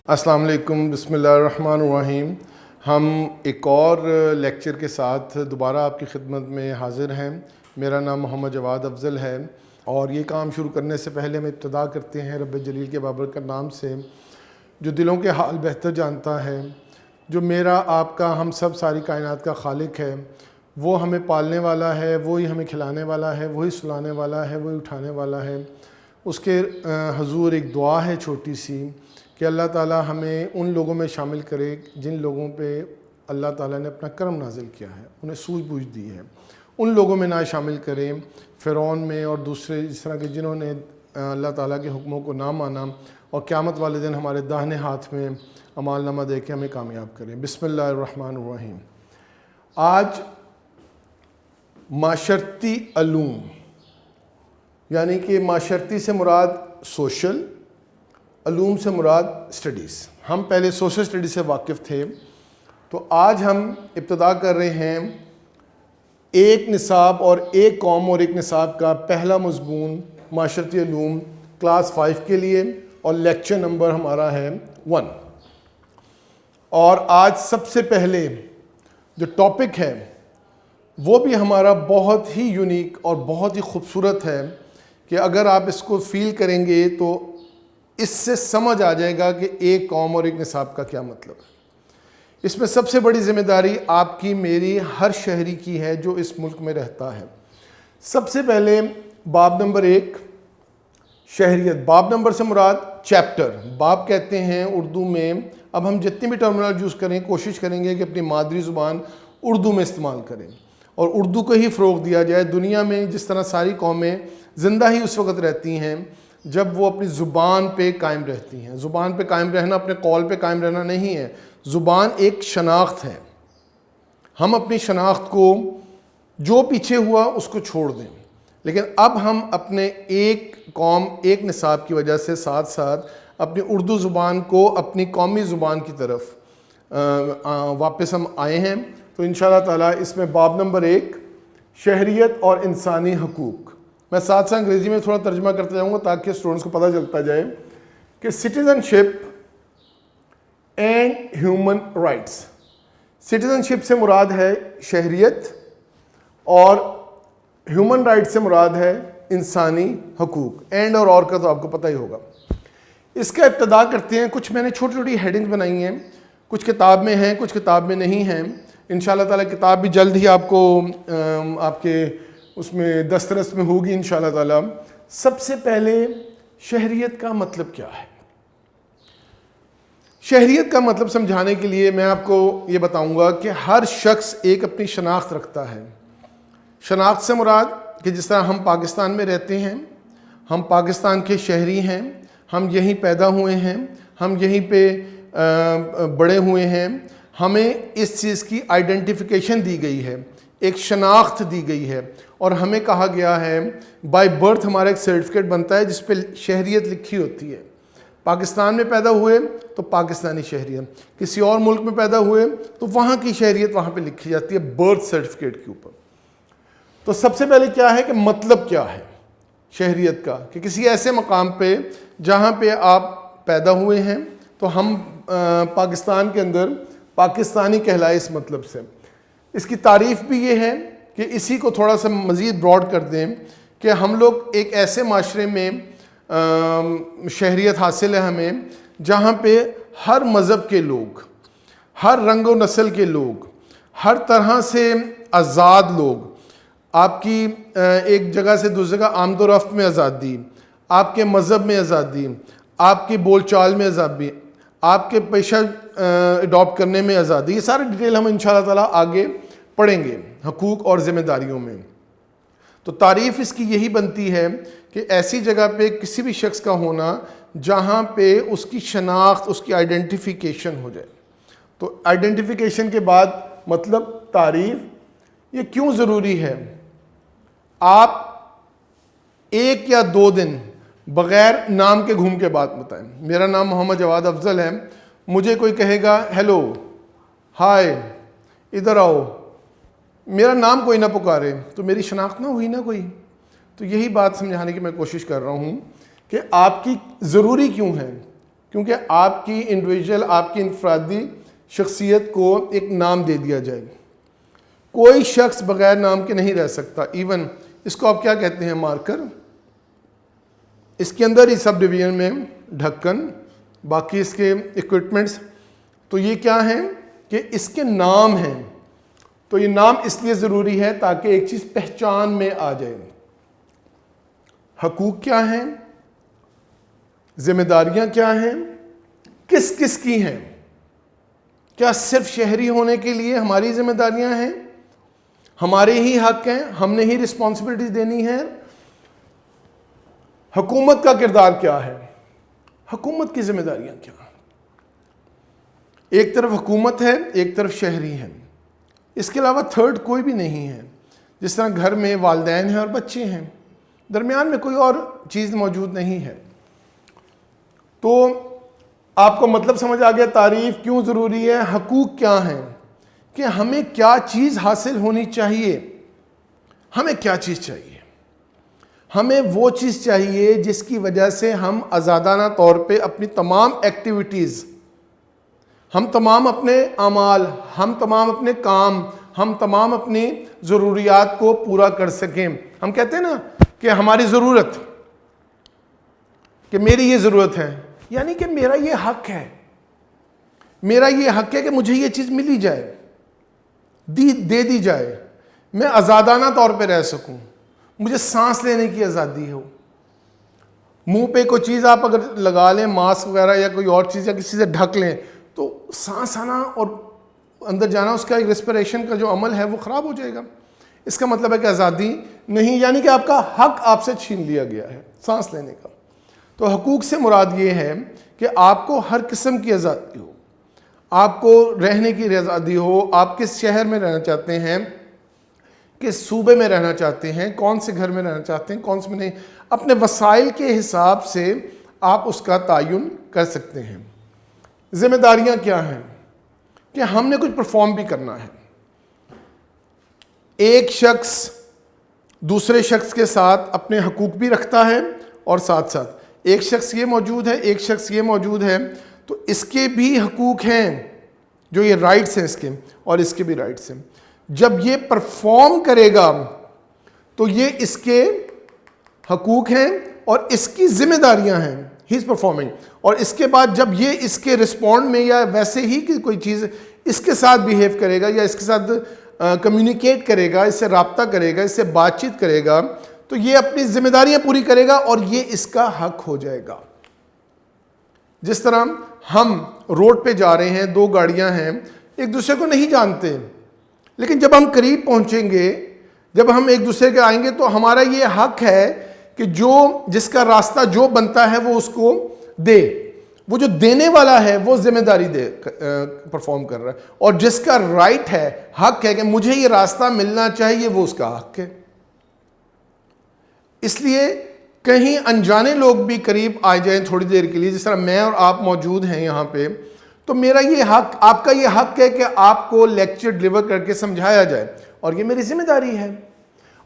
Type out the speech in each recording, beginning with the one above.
السلام علیکم، بسم اللہ الرحمن الرحیم۔ ہم ایک اور لیکچر کے ساتھ دوبارہ آپ کی خدمت میں حاضر ہیں۔ میرا نام محمد جواد افضل ہے، اور یہ کام شروع کرنے سے پہلے ہم ابتدا کرتے ہیں رب جلیل کے بابرکت نام سے، جو دلوں کے حال بہتر جانتا ہے، جو میرا، آپ کا، ہم سب ساری کائنات کا خالق ہے۔ وہ ہمیں پالنے والا ہے، وہی ہمیں کھلانے والا ہے، وہی سلانے والا ہے، وہی اٹھانے والا ہے۔ اس کے حضور ایک دعا ہے چھوٹی سی، کہ اللہ تعالیٰ ہمیں ان لوگوں میں شامل کرے جن لوگوں پہ اللہ تعالیٰ نے اپنا کرم نازل کیا ہے، انہیں سوجھ بوجھ دی ہے، ان لوگوں میں نہ شامل کریں، فرعون میں اور دوسرے اس طرح کے جنہوں نے اللہ تعالیٰ کے حکموں کو نہ مانا، اور قیامت والے دن ہمارے داہنے ہاتھ میں اعمال نامہ دے کے ہمیں کامیاب کریں۔ بسم اللہ الرحمن الرحیم۔ آج معاشرتی علوم، یعنی کہ معاشرتی سے مراد سوشل، علوم سے مراد اسٹڈیز۔ ہم پہلے سوشل اسٹڈیز سے واقف تھے، تو آج ہم ابتدا کر رہے ہیں ایک نصاب اور ایک قوم اور ایک نصاب کا پہلا مضمون معاشرتی علوم کلاس 5 کے لیے، اور لیکچر نمبر ہمارا ہے 1۔ اور آج سب سے پہلے جو ٹاپک ہے وہ بھی ہمارا بہت ہی یونیک اور بہت ہی خوبصورت ہے، کہ اگر آپ اس کو فیل کریں گے تو اس سے سمجھ آ جائے گا کہ ایک قوم اور ایک نصاب کا کیا مطلب ہے۔ اس میں سب سے بڑی ذمہ داری آپ کی، میری، ہر شہری کی ہے جو اس ملک میں رہتا ہے۔ سب سے پہلے باب نمبر 1، شہریت۔ باب نمبر سے مراد چیپٹر، باب کہتے ہیں اردو میں۔ اب ہم جتنی بھی ٹرمینالوجی یوز کریں، کوشش کریں گے کہ اپنی مادری زبان اردو میں استعمال کریں، اور اردو کو ہی فروغ دیا جائے۔ دنیا میں جس طرح ساری قومیں زندہ ہی اس وقت رہتی ہیں جب وہ اپنی زبان پہ قائم رہتی ہیں۔ زبان پہ قائم رہنا اپنے قول پہ قائم رہنا نہیں ہے، زبان ایک شناخت ہے۔ ہم اپنی شناخت کو، جو پیچھے ہوا اس کو چھوڑ دیں، لیکن اب ہم اپنے ایک قوم ایک نصاب کی وجہ سے ساتھ ساتھ اپنی اردو زبان کو اپنی قومی زبان کی طرف واپس ہم آئے ہیں۔ تو انشاءاللہ تعالیٰ اس میں باب نمبر 1، شہریت اور انسانی حقوق۔ میں ساتھ ساتھ انگریزی میں تھوڑا ترجمہ کرتے جاؤں گا تاکہ اسٹوڈنٹس کو پتہ چلتا جائے کہ citizenship and human rights. Citizenship سے مراد ہے شہریت، اور ہیومن رائٹ سے مراد ہے انسانی حقوق۔ اینڈ اور کا تو آپ کو پتہ ہی ہوگا۔ اس کا ابتدا کرتے ہیں، کچھ میں نے چھوٹی چھوٹی ہیڈنگز بنائی ہیں، کچھ کتاب میں ہیں، کچھ کتاب میں نہیں ہیں۔ انشاءاللہ تعالیٰ کتاب بھی جلد ہی آپ کو آپ کے اس میں دسترس میں ہوگی انشاءاللہ تعالیٰ۔ سب سے پہلے شہریت کا مطلب کیا ہے؟ شہریت کا مطلب سمجھانے کے لیے میں آپ کو یہ بتاؤں گا کہ ہر شخص ایک اپنی شناخت رکھتا ہے۔ شناخت سے مراد کہ جس طرح ہم پاکستان میں رہتے ہیں، ہم پاکستان کے شہری ہیں، ہم یہیں پیدا ہوئے ہیں، ہم یہیں پہ بڑے ہوئے ہیں، ہمیں اس چیز کی آئیڈینٹیفیکیشن دی گئی ہے، ایک شناخت دی گئی ہے، اور ہمیں کہا گیا ہے بائی برتھ ہمارا ایک سرٹیفکیٹ بنتا ہے جس پہ شہریت لکھی ہوتی ہے۔ پاکستان میں پیدا ہوئے تو پاکستانی شہریت، کسی اور ملک میں پیدا ہوئے تو وہاں کی شہریت وہاں پہ لکھی جاتی ہے برتھ سرٹیفکیٹ کے اوپر۔ تو سب سے پہلے کیا ہے کہ مطلب کیا ہے شہریت کا، کہ کسی ایسے مقام پہ جہاں پہ آپ پیدا ہوئے ہیں تو ہم پاکستان کے اندر پاکستانی کہلائے۔ اس مطلب سے اس کی تعریف بھی یہ ہے کہ اسی کو تھوڑا سا مزید براڈ کر دیں کہ ہم لوگ ایک ایسے معاشرے میں شہریت حاصل ہے ہمیں جہاں پہ ہر مذہب کے لوگ، ہر رنگ و نسل کے لوگ، ہر طرح سے آزاد لوگ، آپ کی ایک جگہ سے دوسری جگہ آمد و رفت میں آزادی، آپ کے مذہب میں آزادی، آپ کی بول چال میں آزادی، آپ کے پیشہ اڈاپٹ کرنے میں آزادی، یہ سارے ڈیٹیل ہم انشاءاللہ تعالیٰ آگے پڑھیں گے حقوق اور ذمہ داریوں میں۔ تو تعریف اس کی یہی بنتی ہے کہ ایسی جگہ پہ کسی بھی شخص کا ہونا جہاں پہ اس کی شناخت، اس کی آئیڈینٹیفیکیشن ہو جائے۔ تو آئیڈینٹیفیکیشن کے بعد مطلب تعریف، یہ کیوں ضروری ہے؟ آپ 1 یا 2 دن بغیر نام کے گھوم کے بات بتائیں۔ میرا نام محمد جواد افضل ہے، مجھے کوئی کہے گا ہیلو، ہائے، ادھر آؤ، میرا نام کوئی نہ پکارے تو میری شناخت نہ ہوئی نا کوئی۔ تو یہی بات سمجھانے کی میں کوشش کر رہا ہوں کہ آپ کی ضروری کیوں ہے کیونکہ آپ کی انڈیویجول، آپ کی انفرادی شخصیت کو ایک نام دے دیا جائے. کوئی شخص بغیر نام کے نہیں رہ سکتا. ایون اس کو آپ کیا کہتے ہیں؟ مارکر. اس کے اندر ہی سب ڈویژن میں ڈھکن، باقی اس کے ایکوپمنٹس. تو یہ کیا ہیں کہ اس کے نام ہیں. تو یہ نام اس لیے ضروری ہے تاکہ ایک چیز پہچان میں آ جائے. حقوق کیا ہیں؟ ذمہ داریاں کیا ہیں؟ کس کس کی ہیں؟ کیا صرف شہری ہونے کے لیے ہماری ذمہ داریاں ہیں؟ ہمارے ہی حق ہیں، ہم نے ہی رسپانسبلٹی دینی ہے؟ حکومت کا کردار کیا ہے؟ حکومت کی ذمہ داریاں کیا ہیں؟ ایک طرف حکومت ہے، ایک طرف شہری ہیں. اس کے علاوہ تھرڈ کوئی بھی نہیں ہے. جس طرح گھر میں والدین ہیں اور بچے ہیں، درمیان میں کوئی اور چیز موجود نہیں ہے. تو آپ کو مطلب سمجھ آ گیا تعریف کیوں ضروری ہے، حقوق کیا ہیں، کہ ہمیں کیا چیز حاصل ہونی چاہیے. ہمیں کیا چیز چاہیے؟ ہمیں وہ چیز چاہیے جس کی وجہ سے ہم آزادانہ طور پہ اپنی تمام ایکٹیویٹیز، ہم تمام اپنے اعمال، ہم تمام اپنے کام، ہم تمام اپنی ضروریات کو پورا کر سکیں. ہم کہتے ہیں نا کہ ہماری ضرورت، کہ میری یہ ضرورت ہے، یعنی کہ میرا یہ حق ہے، میرا یہ حق ہے کہ مجھے یہ چیز ملی جائے، دے دی جائے، میں آزادانہ طور پہ رہ سکوں، مجھے سانس لینے کی آزادی ہو. منہ پہ کوئی چیز آپ اگر لگا لیں، ماسک وغیرہ یا کوئی اور چیز، یا کسی سے ڈھک لیں، تو سانس آنا اور اندر جانا، اس کا ایک ریسپریشن کا جو عمل ہے وہ خراب ہو جائے گا. اس کا مطلب ہے کہ آزادی نہیں، یعنی کہ آپ کا حق آپ سے چھین لیا گیا ہے سانس لینے کا. تو حقوق سے مراد یہ ہے کہ آپ کو ہر قسم کی آزادی ہو، آپ کو رہنے کی آزادی ہو. آپ کس شہر میں رہنا چاہتے ہیں، کس صوبے میں رہنا چاہتے ہیں، کون سے گھر میں رہنا چاہتے ہیں، کون سے میں نہیں، اپنے وسائل کے حساب سے آپ اس کا تعین کر سکتے ہیں. ذمہ داریاں کیا ہیں؟ کہ ہم نے کچھ پرفارم بھی کرنا ہے. ایک شخص دوسرے شخص کے ساتھ اپنے حقوق بھی رکھتا ہے، اور ساتھ ساتھ ایک شخص یہ موجود ہے، ایک شخص یہ موجود ہے، تو اس کے بھی حقوق ہیں، جو یہ رائٹس ہیں اس کے، اور اس کے بھی رائٹس ہیں. جب یہ پرفارم کرے گا تو یہ اس کے حقوق ہیں اور اس کی ذمہ داریاں ہیں. ہی از پرفارمنگ. اور اس کے بعد جب یہ اس کے رسپونڈ میں یا ویسے ہی کہ کوئی چیز اس کے ساتھ بیہیو کرے گا، یا اس کے ساتھ کمیونیکیٹ کرے گا، اس سے رابطہ کرے گا، اس سے بات چیت کرے گا، تو یہ اپنی ذمہ داریاں پوری کرے گا اور یہ اس کا حق ہو جائے گا. جس طرح ہم روڈ پہ جا رہے ہیں، دو گاڑیاں ہیں، ایک دوسرے کو نہیں جانتے، لیکن جب ہم قریب پہنچیں گے، جب ہم ایک دوسرے کے آئیں گے، تو ہمارا یہ حق ہے کہ جس کا راستہ جو بنتا ہے وہ اس کو دے. وہ جو دینے والا ہے وہ ذمہ داری پرفارم کر رہا ہے، اور جس کا رائٹ ہے، حق ہے کہ مجھے یہ راستہ ملنا چاہیے، وہ اس کا حق ہے. اس لیے کہیں انجانے لوگ بھی قریب آ جائیں تھوڑی دیر کے لیے، جس طرح میں اور آپ موجود ہیں یہاں پہ، تو میرا یہ حق، آپ کا یہ حق ہے کہ آپ کو لیکچر ڈلیور کر کے سمجھایا جائے، اور یہ میری ذمہ داری ہے.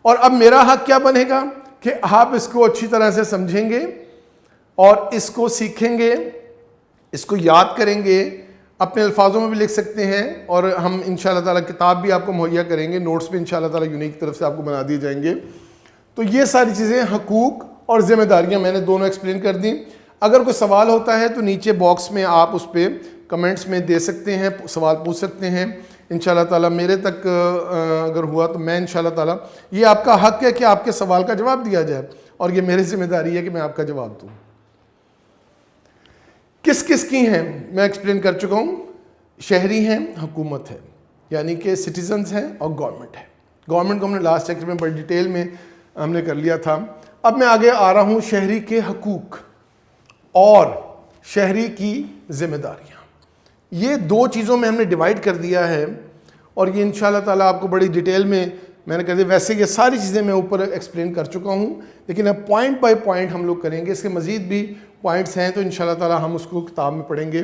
اور اب میرا حق کیا بنے گا کہ آپ اس کو اچھی طرح سے سمجھیں گے اور اس کو سیکھیں گے، اس کو یاد کریں گے، اپنے الفاظوں میں بھی لکھ سکتے ہیں، اور ہم انشاءاللہ تعالیٰ کتاب بھی آپ کو مہیا کریں گے، نوٹس بھی انشاءاللہ تعالیٰ یونیک طرف سے آپ کو بنا دیے جائیں گے. تو یہ ساری چیزیں حقوق اور ذمہ داریاں میں نے دونوں ایکسپلین کر دیں. اگر کوئی سوال ہوتا ہے تو نیچے باکس میں آپ اس پہ کمنٹس میں دے سکتے ہیں، سوال پوچھ سکتے ہیں. انشاءاللہ تعالیٰ میرے تک اگر ہوا تو میں انشاءاللہ تعالیٰ، یہ آپ کا حق ہے کہ آپ کے سوال کا جواب دیا جائے، اور یہ میری ذمہ داری ہے کہ میں آپ کا جواب دوں. کس کس کی ہیں میں ایکسپلین کر چکا ہوں. شہری ہیں، حکومت ہے، یعنی کہ سٹیزنز ہیں، اور گورنمنٹ ہے. گورنمنٹ کو ہم نے لاسٹ لیکچر میں بڑی ڈیٹیل میں ہم نے کر لیا تھا. اب میں آگے آ رہا ہوں شہری کے حقوق اور شہری کی ذمہ داریاں. یہ دو چیزوں میں ہم نے ڈیوائڈ کر دیا ہے، اور یہ انشاءاللہ تعالیٰ آپ کو بڑی ڈیٹیل میں نے کر دیا. ویسے یہ ساری چیزیں میں اوپر ایکسپلین کر چکا ہوں، لیکن اب پوائنٹ بائی پوائنٹ ہم لوگ کریں گے. اس کے مزید بھی پوائنٹس ہیں تو انشاءاللہ تعالیٰ ہم اس کو کتاب میں پڑھیں گے.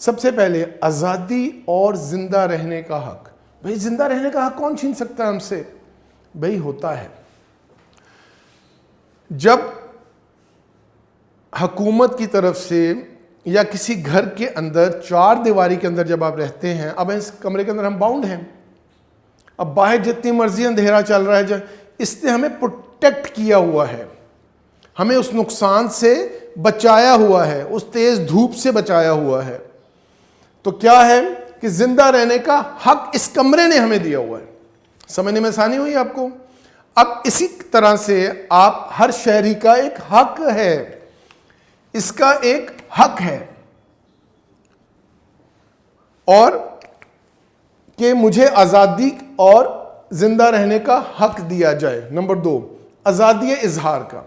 سب سے پہلے آزادی اور زندہ رہنے کا حق. بھئی زندہ رہنے کا حق کون چھین سکتا ہے ہم سے؟ بھئی ہوتا ہے. جب حکومت کی طرف سے یا کسی گھر کے اندر چار دیواری کے اندر جب آپ رہتے ہیں، اب اس کمرے کے اندر ہم باؤنڈ ہیں، اب باہر جتنی مرضی اندھیرا چل رہا ہے، اس نے ہمیں پروٹیکٹ کیا ہوا ہے، ہمیں اس نقصان سے بچایا ہوا ہے، اس تیز دھوپ سے بچایا ہوا ہے. تو کیا ہے کہ زندہ رہنے کا حق اس کمرے نے ہمیں دیا ہوا ہے. سمجھنے میں آسانی ہوئی آپ کو؟ اب اسی طرح سے آپ ہر شہری کا ایک حق ہے، اس کا ایک حق ہے، اور کہ مجھے آزادی اور زندہ رہنے کا حق دیا جائے. نمبر 2، آزادی اظہار کا،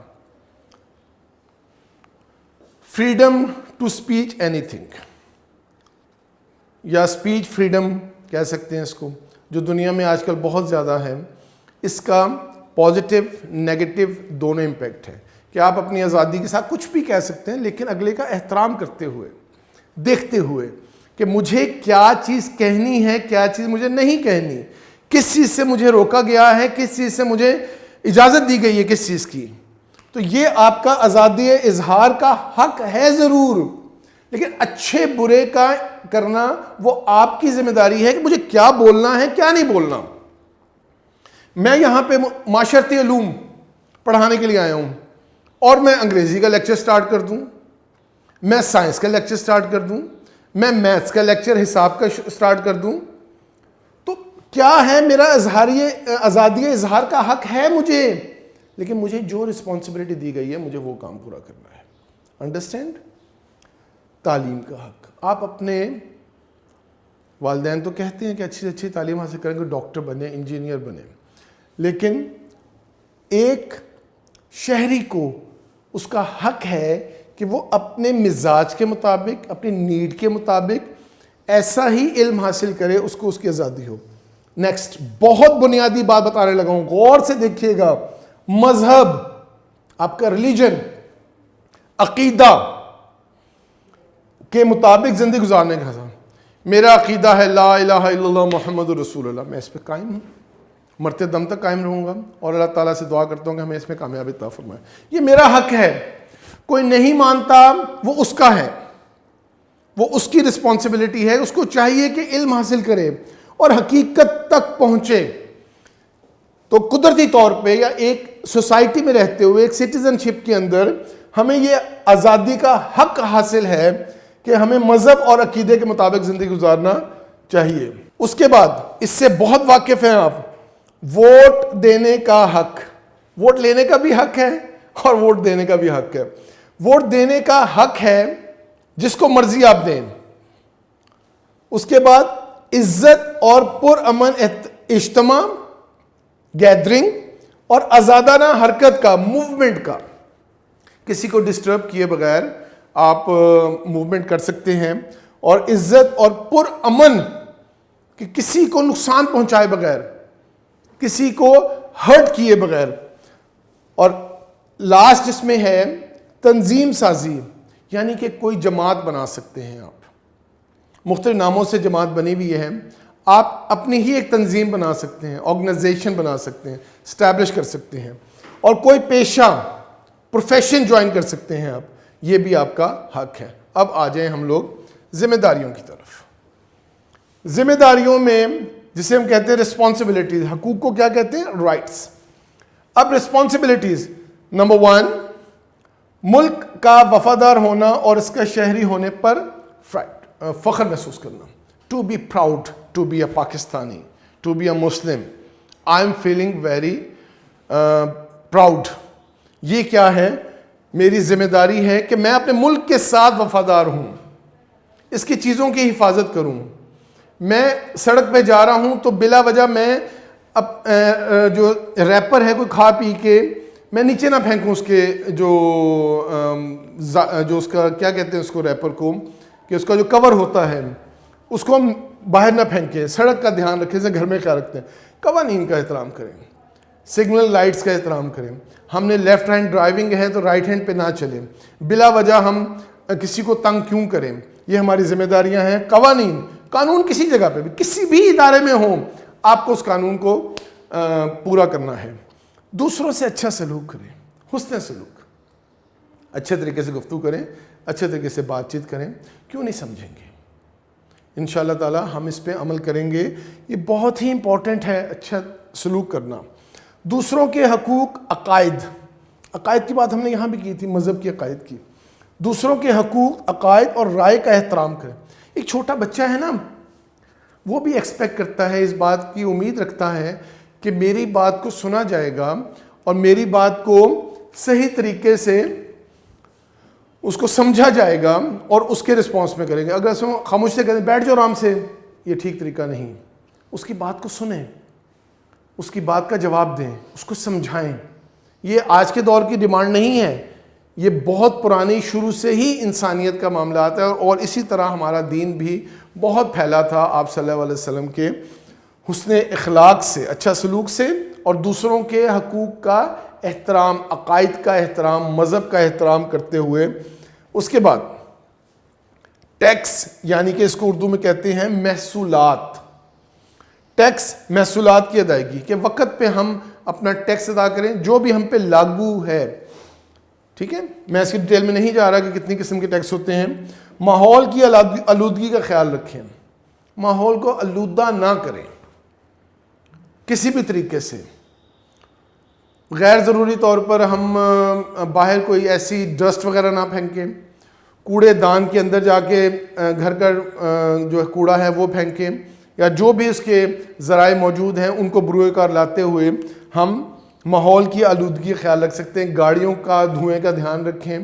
freedom to speech anything, یا اسپیچ فریڈم کہہ سکتے ہیں اس کو، جو دنیا میں آج کل بہت زیادہ ہے. اس کا پازیٹیو نیگیٹو دونوں امپیکٹ ہے کہ آپ اپنی آزادی کے ساتھ کچھ بھی کہہ سکتے ہیں، لیکن اگلے کا احترام کرتے ہوئے، دیکھتے ہوئے کہ مجھے کیا چیز کہنی ہے، کیا چیز مجھے نہیں کہنی، کس چیز سے مجھے روکا گیا ہے، کس چیز سے مجھے اجازت دی گئی ہے، کس چیز کی. تو یہ آپ کا آزادی اظہار کا حق ہے ضرور، لیکن اچھے برے کا کرنا وہ آپ کی ذمہ داری ہے کہ مجھے کیا بولنا ہے، کیا نہیں بولنا. میں یہاں پہ معاشرتی علوم پڑھانے کے لیے آیا ہوں، اور میں انگریزی کا لیکچر سٹارٹ کر دوں، میں سائنس کا لیکچر سٹارٹ کر دوں، میں میتھس کا لیکچر حساب کا سٹارٹ کر دوں، تو کیا ہے، میرا آزادی اظہار کا حق ہے مجھے، لیکن مجھے جو رسپانسبلٹی دی گئی ہے مجھے وہ کام پورا کرنا ہے. انڈرسٹینڈ؟ تعلیم کا حق. آپ اپنے والدین تو کہتے ہیں کہ اچھی سے اچھی تعلیم حاصل کریں گے، ڈاکٹر بنے، انجینئر بنے، لیکن ایک شہری کو اس کا حق ہے کہ وہ اپنے مزاج کے مطابق، اپنی نیڈ کے مطابق ایسا ہی علم حاصل کرے، اس کو اس کی آزادی ہو. نیکسٹ، بہت بنیادی بات بتانے لگا ہوں، غور سے دیکھیے گا. مذہب، آپ کا ریلیجن، عقیدہ کے مطابق زندگی گزارنے کا حق. میرا عقیدہ ہے لا الہ الا اللہ محمد رسول اللہ، میں اس پہ قائم ہوں، مرتے دم تک قائم رہوں گا، اور اللہ تعالیٰ سے دعا کرتا ہوں کہ ہمیں اس میں کامیابی عطا فرمائے. یہ میرا حق ہے. کوئی نہیں مانتا، وہ اس کا ہے، وہ اس کی رسپانسبلٹی ہے، اس کو چاہیے کہ علم حاصل کرے اور حقیقت تک پہنچے. تو قدرتی طور پہ یا ایک سوسائٹی میں رہتے ہوئے، ایک سٹیزن شپ کے اندر ہمیں یہ آزادی کا حق حاصل ہے کہ ہمیں مذہب اور عقیدے کے مطابق زندگی گزارنا چاہیے. اس کے بعد اس سے بہت واقف ہیں آپ، ووٹ دینے کا حق. ووٹ لینے کا بھی حق ہے اور ووٹ دینے کا بھی حق ہے. ووٹ دینے کا حق ہے جس کو مرضی آپ دیں. اس کے بعد عزت اور پرامن اجتماع، گیدرنگ اور آزادانہ حرکت کا، موومنٹ کا. کسی کو ڈسٹرب کیے بغیر آپ موومنٹ کر سکتے ہیں، اور عزت اور پرامن کہ کسی کو نقصان پہنچائے بغیر، کسی کو ہرٹ کیے بغیر. اور لاسٹ اس میں ہے تنظیم سازی، یعنی کہ کوئی جماعت بنا سکتے ہیں آپ. مختلف ناموں سے جماعت بنی ہوئی ہے، آپ اپنی ہی ایک تنظیم بنا سکتے ہیں، آرگنائزیشن بنا سکتے ہیں، اسٹیبلش کر سکتے ہیں، اور کوئی پیشہ، پروفیشن جوائن کر سکتے ہیں آپ. یہ بھی آپ کا حق ہے. اب آ جائیں ہم لوگ ذمہ داریوں کی طرف. ذمہ داریوں میں جسے ہم کہتے ہیں رسپانسبلٹیز، حقوق کو کیا کہتے ہیں؟ رائٹس. اب رسپانسبلٹیز، نمبر 1، ملک کا وفادار ہونا اور اس کا شہری ہونے پر فخر محسوس کرنا. To be proud to be a Pakistani, to be a Muslim. I am feeling very proud. یہ کیا ہے؟ میری ذمہ داری ہے کہ میں اپنے ملک کے ساتھ وفادار ہوں، اس کی چیزوں کی حفاظت کروں. میں سڑک پہ جا رہا ہوں تو بلا وجہ میں جو ریپر ہے کوئی کھا پی کے میں نیچے نہ پھینکوں اس کے جو اس کا کیا کہتے ہیں اس کو، ریپر کو، کہ اس کا جو کور ہوتا ہے اس کو ہم باہر نہ پھینکیں. سڑک کا دھیان رکھیں، جیسے گھر میں کیا رکھتے ہیں. قوانین کا احترام کریں، سگنل لائٹس کا احترام کریں. ہم نے لیفٹ ہینڈ ڈرائیونگ ہے تو رائٹ ہینڈ پہ نہ چلیں. بلا وجہ ہم کسی کو تنگ کیوں کریں؟ یہ ہماری ذمہ داریاں ہیں. قانون کسی جگہ پہ بھی، کسی بھی ادارے میں ہوں، آپ کو اس قانون کو پورا کرنا ہے. دوسروں سے اچھا سلوک کریں، حسن سلوک، اچھے طریقے سے گفتگو کریں. اچھے طریقے سے بات چیت کریں، کیوں نہیں سمجھیں گے؟ انشاءاللہ تعالی ہم اس پہ عمل کریں گے. یہ بہت ہی امپورٹنٹ ہے اچھا سلوک کرنا. دوسروں کے حقوق، عقائد کی بات ہم نے یہاں بھی کی تھی، مذہب کی عقائد کی. دوسروں کے حقوق، عقائد اور رائے کا احترام کریں. ایک چھوٹا بچہ ہے نا، وہ بھی ایکسپیکٹ کرتا ہے، اس بات کی امید رکھتا ہے کہ میری بات کو سنا جائے گا اور میری بات کو صحیح طریقے سے اس کو سمجھا جائے گا اور اس کے رسپانس میں کریں گے. اگر اس میں خاموش سے کہتے ہیں بیٹھ جاؤ آرام سے، یہ ٹھیک طریقہ نہیں. اس کی بات کو سنیں، اس کی بات کا جواب دیں، اس کو سمجھائیں. یہ آج کے دور کی ڈیمانڈ نہیں ہے، یہ بہت پرانی شروع سے ہی انسانیت کا معاملات ہے. اور اسی طرح ہمارا دین بھی بہت پھیلا تھا آپ صلی اللہ علیہ وسلم کے حسن اخلاق سے، اچھا سلوک سے، اور دوسروں کے حقوق کا احترام، عقائد کا احترام، مذہب کا احترام کرتے ہوئے. اس کے بعد ٹیکس، یعنی کہ اس کو اردو میں کہتے ہیں محصولات. ٹیکس، محصولات کی ادائیگی، کہ وقت پہ ہم اپنا ٹیکس ادا کریں جو بھی ہم پہ لاگو ہے. ٹھیک ہے، میں اس کی ڈیٹیل میں نہیں جا رہا کہ کتنی قسم کے ٹیکس ہوتے ہیں. ماحول کی آلودگی کا خیال رکھیں، ماحول کو آلودہ نہ کریں کسی بھی طریقے سے. غیر ضروری طور پر ہم باہر کوئی ایسی ڈسٹ وغیرہ نہ پھینکیں، کوڑے دان کے اندر جا کے گھر کا جو کوڑا ہے وہ پھینکیں، یا جو بھی اس کے ذرائع موجود ہیں ان کو بروئے کار لاتے ہوئے ہم ماحول کی آلودگی کا خیال رکھ سکتے ہیں. گاڑیوں کا دھوئیں کا دھیان رکھیں،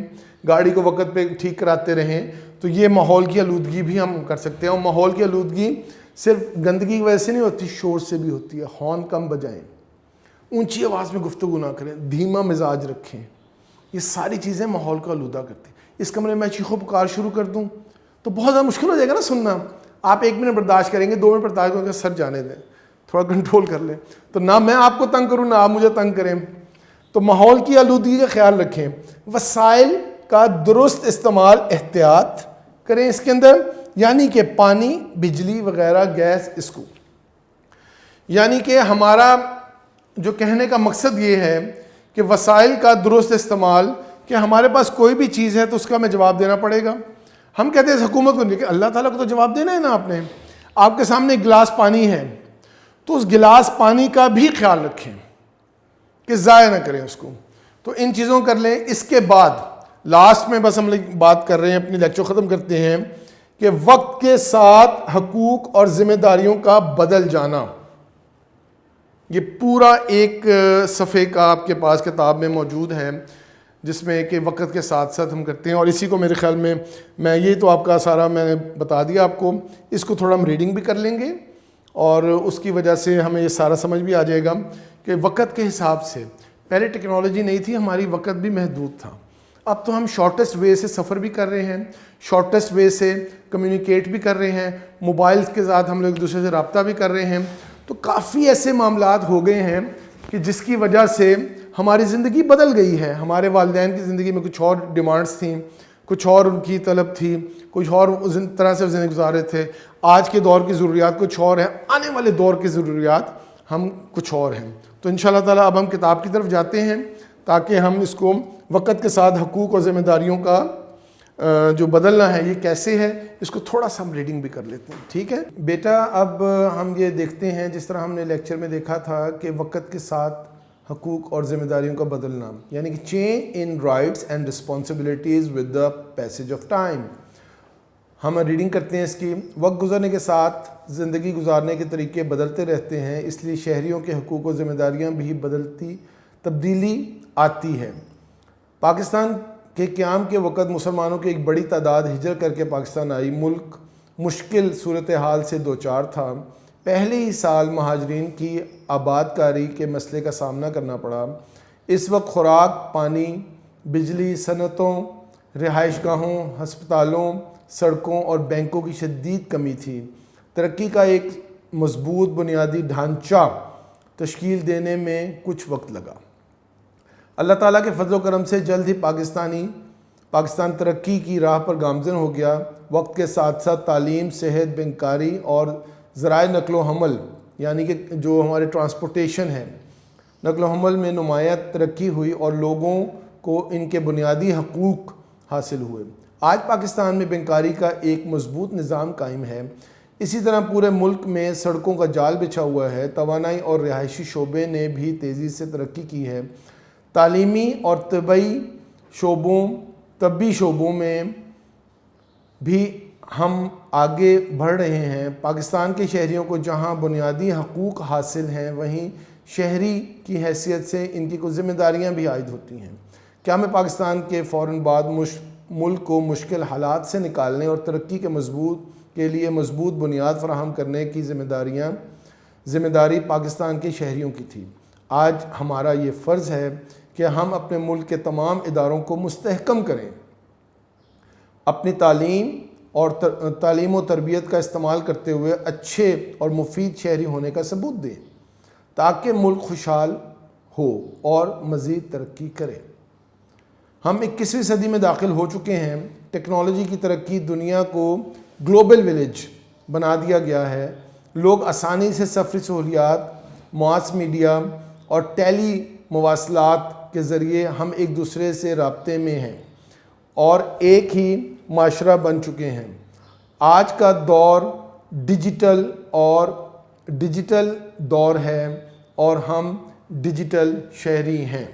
گاڑی کو وقت پہ ٹھیک کراتے رہیں، تو یہ ماحول کی آلودگی بھی ہم کر سکتے ہیں. اور ماحول کی آلودگی صرف گندگی کی وجہ سے نہیں ہوتی، شور سے بھی ہوتی ہے. ہارن کم بجائیں، اونچی آواز میں گفتگو نہ کریں، دھیما مزاج رکھیں. یہ ساری چیزیں ماحول کو آلودہ کرتی ہیں. اس کمرے میں چیخو پکار شروع کر دوں تو بہت زیادہ مشکل ہو جائے گا نا سننا. آپ 1 منٹ برداشت کریں گے، 2 منٹ برداشت کریں گے، سر جانے دیں، تھوڑا کنٹرول کر لیں. تو نہ میں آپ کو تنگ کروں نہ آپ مجھے تنگ کریں. تو ماحول کی آلودگی کا خیال رکھیں. وسائل کا درست استعمال، احتیاط کریں اس کے اندر، یعنی کہ پانی، بجلی وغیرہ، گیس، اس کو. یعنی کہ ہمارا جو کہنے کا مقصد یہ ہے کہ وسائل کا درست استعمال، کہ ہمارے پاس کوئی بھی چیز ہے تو اس کا ہمیں جواب دینا پڑے گا. ہم کہتے ہیں اس حکومت کو نہیں، کہ اللہ تعالیٰ کو تو جواب دینا ہے نا. آپ نے، آپ کے سامنے ایک گلاس پانی ہے تو اس گلاس پانی کا بھی خیال رکھیں کہ ضائع نہ کریں اس کو. تو ان چیزوں کر لیں. اس کے بعد لاسٹ میں بس ہم بات کر رہے ہیں، اپنی لیکچر ختم کرتے ہیں، کہ وقت کے ساتھ حقوق اور ذمہ داریوں کا بدل جانا. یہ پورا ایک صفحے کا آپ کے پاس کتاب میں موجود ہے جس میں کہ وقت کے ساتھ ساتھ ہم کرتے ہیں. اور اسی کو میرے خیال میں یہ تو آپ کا سارا میں نے بتا دیا آپ کو. اس کو تھوڑا ہم ریڈنگ بھی کر لیں گے اور اس کی وجہ سے ہمیں یہ سارا سمجھ بھی آ جائے گا کہ وقت کے حساب سے. پہلے ٹیکنالوجی نہیں تھی، ہماری وقت بھی محدود تھا. اب تو ہم شارٹیسٹ وے سے سفر بھی کر رہے ہیں، شارٹیسٹ وے سے کمیونیکیٹ بھی کر رہے ہیں، موبائلز کے ساتھ ہم لوگ ایک دوسرے سے رابطہ بھی کر رہے ہیں. تو کافی ایسے معاملات ہو گئے ہیں کہ جس کی وجہ سے ہماری زندگی بدل گئی ہے. ہمارے والدین کی زندگی میں کچھ اور ڈیمانڈس تھیں، کچھ اور ان کی طلب تھی، کچھ اور طرح سے زندگی گزارے تھے. آج کے دور کی ضروریات کچھ اور ہیں، آنے والے دور کی ضروریات ہم کچھ اور ہیں. تو انشاءاللہ تعالیٰ اب ہم کتاب کی طرف جاتے ہیں تاکہ ہم اس کو وقت کے ساتھ حقوق اور ذمہ داریوں کا جو بدلنا ہے یہ کیسے ہے، اس کو تھوڑا سا ہم ریڈنگ بھی کر لیتے ہیں. ٹھیک ہے بیٹا، اب ہم یہ دیکھتے ہیں جس طرح ہم نے لیکچر میں دیکھا تھا کہ وقت کے ساتھ حقوق اور ذمہ داریوں کا بدلنا، یعنی کہ change in rights and responsibilities with the passage of time. ہم ریڈنگ کرتے ہیں اس کی. وقت گزرنے کے ساتھ زندگی گزارنے کے طریقے بدلتے رہتے ہیں، اس لیے شہریوں کے حقوق و ذمہ داریاں بھی تبدیلی آتی ہے. پاکستان کے قیام کے وقت مسلمانوں کی ایک بڑی تعداد ہجرت کر کے پاکستان آئی. ملک مشکل صورتحال سے دوچار تھا. پہلے ہی سال مہاجرین کی آباد کاری کے مسئلے کا سامنا کرنا پڑا. اس وقت خوراک، پانی، بجلی، صنعتوں، رہائش گاہوں، ہسپتالوں، سڑکوں اور بینکوں کی شدید کمی تھی. ترقی کا ایک مضبوط بنیادی ڈھانچہ تشکیل دینے میں کچھ وقت لگا. اللہ تعالیٰ کے فضل و کرم سے جلد ہی پاکستان ترقی کی راہ پر گامزن ہو گیا. وقت کے ساتھ ساتھ تعلیم، صحت، بینکاری اور ذرائع نقل و حمل، یعنی کہ جو ہمارے ٹرانسپورٹیشن ہے، نقل و حمل میں نمایاں ترقی ہوئی اور لوگوں کو ان کے بنیادی حقوق حاصل ہوئے. آج پاکستان میں بینکاری کا ایک مضبوط نظام قائم ہے، اسی طرح پورے ملک میں سڑکوں کا جال بچھا ہوا ہے۔ توانائی اور رہائشی شعبے نے بھی تیزی سے ترقی کی ہے۔ تعلیمی اور طبی شعبوں میں بھی ہم آگے بڑھ رہے ہیں۔ پاکستان کے شہریوں کو جہاں بنیادی حقوق حاصل ہیں، وہیں شہری کی حیثیت سے ان کی کچھ ذمہ داریاں بھی عائد ہوتی ہیں۔ کیا میں پاکستان کے فوراً بعد ملک کو مشکل حالات سے نکالنے اور ترقی کے لیے مضبوط بنیاد فراہم کرنے کی ذمہ داری پاکستان کے شہریوں کی تھی۔ آج ہمارا یہ فرض ہے کہ ہم اپنے ملک کے تمام اداروں کو مستحکم کریں، اپنی تعلیم و تربیت کا استعمال کرتے ہوئے اچھے اور مفید شہری ہونے کا ثبوت دیں، تاکہ ملک خوشحال ہو اور مزید ترقی کرے۔ ہم 21ویں صدی میں داخل ہو چکے ہیں۔ ٹیکنالوجی کی ترقی دنیا کو گلوبل ولیج بنا دیا گیا ہے۔ لوگ آسانی سے سفری سہولیات، ماس میڈیا اور ٹیلی مواصلات کے ذریعے ہم ایک دوسرے سے رابطے میں ہیں اور ایک ہی معاشرہ بن چکے ہیں۔ آج کا دور ڈیجیٹل دور ہے اور ہم ڈیجیٹل شہری ہیں۔